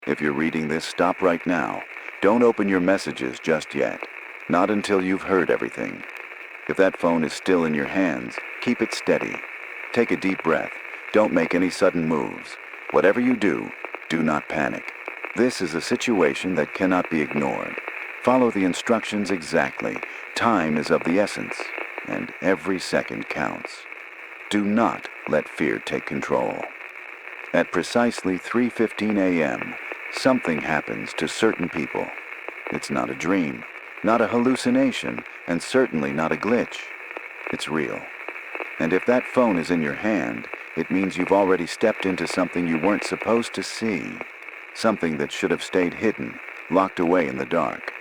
If you're reading this, stop right now. Don't open your messages just yet. Not until you've heard everything. If that phone is still in your hands, keep it steady. Take a deep breath. Don't make any sudden moves. Whatever you do, do not panic. This is a situation that cannot be ignored. Follow the instructions exactly. Time is of the essence, and every second counts. Do not let fear take control. At precisely 3:15 a.m., something happens to certain people. It's not a dream, not a hallucination, and certainly not a glitch. It's real. And if that phone is in your hand, it means you've already stepped into something you weren't supposed to see. Something that should have stayed hidden, locked away in the dark.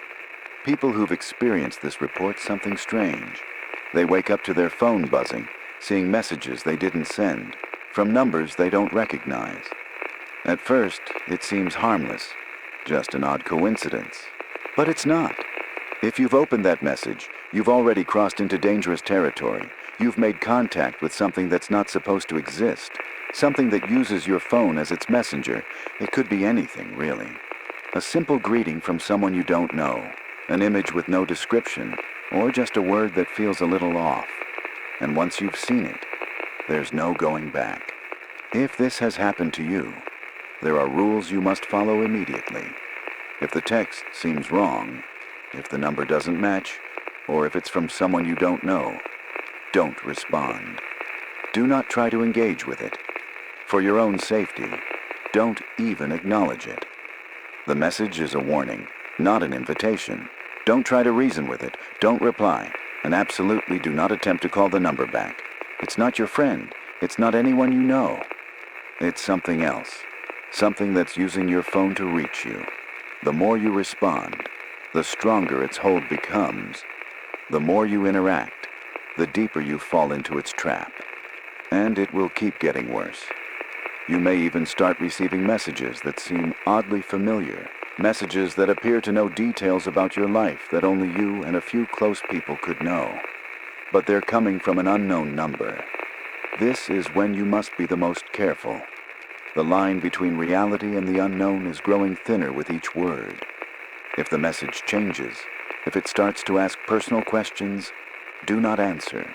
People who've experienced this report something strange. They wake up to their phone buzzing, seeing messages they didn't send, from numbers they don't recognize. At first, it seems harmless, just an odd coincidence. But it's not. If you've opened that message, you've already crossed into dangerous territory. You've made contact with something that's not supposed to exist. Something that uses your phone as its messenger. It could be anything, really. A simple greeting from someone you don't know. An image with no description, or just a word that feels a little off. And once you've seen it, there's no going back. If this has happened to you, there are rules you must follow immediately. If the text seems wrong, if the number doesn't match, or if it's from someone you don't know, don't respond. Do not try to engage with it. For your own safety, don't even acknowledge it. The message is a warning, not an invitation. Don't try to reason with it. Don't reply. And absolutely do not attempt to call the number back. It's not your friend. It's not anyone you know. It's something else. Something that's using your phone to reach you. The more you respond, the stronger its hold becomes. The more you interact, the deeper you fall into its trap. And it will keep getting worse. You may even start receiving messages that seem oddly familiar. Messages that appear to know details about your life that only you and a few close people could know. But they're coming from an unknown number. This is when you must be the most careful. The line between reality and the unknown is growing thinner with each word. If the message changes, if it starts to ask personal questions, do not answer.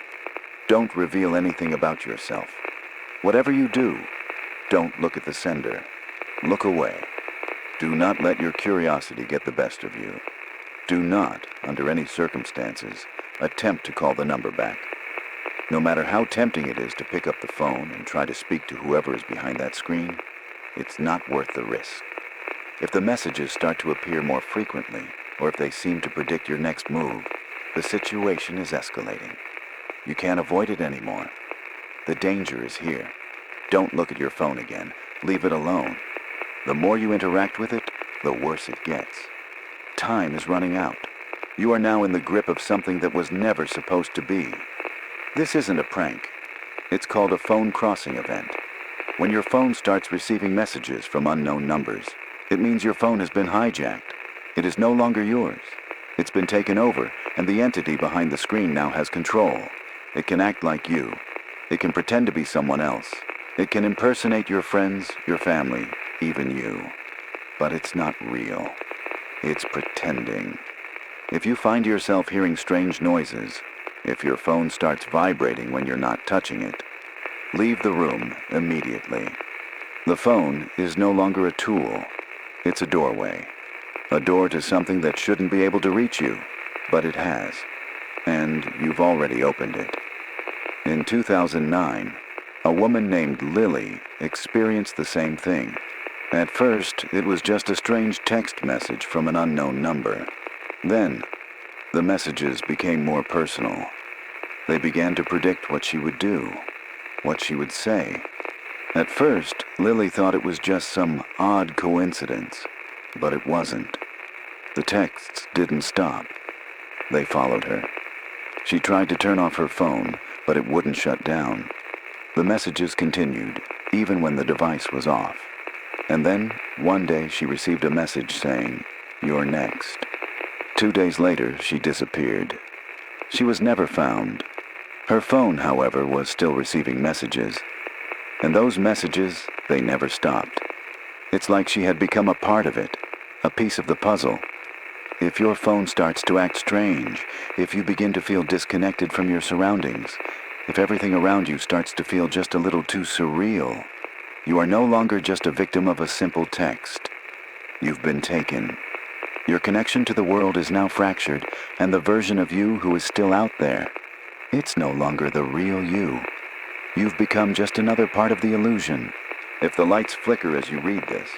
Don't reveal anything about yourself. Whatever you do, don't look at the sender. Look away. Do not let your curiosity get the best of you. Do not, under any circumstances, attempt to call the number back. No matter how tempting it is to pick up the phone and try to speak to whoever is behind that screen, it's not worth the risk. If the messages start to appear more frequently, or if they seem to predict your next move, the situation is escalating. You can't avoid it anymore. The danger is here. Don't look at your phone again. Leave it alone. The more you interact with it, the worse it gets. Time is running out. You are now in the grip of something that was never supposed to be. This isn't a prank. It's called a phone crossing event. When your phone starts receiving messages from unknown numbers, it means your phone has been hijacked. It is no longer yours. It's been taken over, and the entity behind the screen now has control. It can act like you. It can pretend to be someone else. It can impersonate your friends, your family, even you. But it's not real. It's pretending. If you find yourself hearing strange noises, if your phone starts vibrating when you're not touching it, leave the room immediately. The phone is no longer a tool. It's a doorway. A door to something that shouldn't be able to reach you, but it has. And you've already opened it. In 2009, a woman named Lily experienced the same thing. At first, it was just a strange text message from an unknown number. Then, the messages became more personal. They began to predict what she would do, what she would say. At first, Lily thought it was just some odd coincidence, but it wasn't. The texts didn't stop. They followed her. She tried to turn off her phone, but it wouldn't shut down. The messages continued, even when the device was off. And then, one day, she received a message saying, "You're next." 2 days later, she disappeared. She was never found. Her phone, however, was still receiving messages. And those messages, they never stopped. It's like she had become a part of it, a piece of the puzzle. If your phone starts to act strange, if you begin to feel disconnected from your surroundings, if everything around you starts to feel just a little too surreal, you are no longer just a victim of a simple text. You've been taken. Your connection to the world is now fractured, and the version of you who is still out there, it's no longer the real you. You've become just another part of the illusion. If the lights flicker as you read this,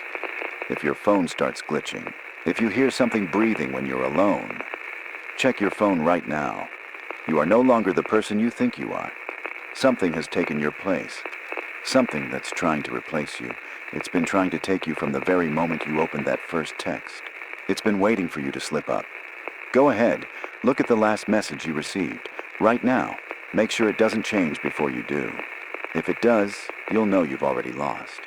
if your phone starts glitching, if you hear something breathing when you're alone, check your phone right now. You are no longer the person you think you are. Something has taken your place. Something that's trying to replace you. It's been trying to take you from the very moment you opened that first text. It's been waiting for you to slip up. Go ahead, look at the last message you received. Right now, make sure it doesn't change before you do. If it does, you'll know you've already lost.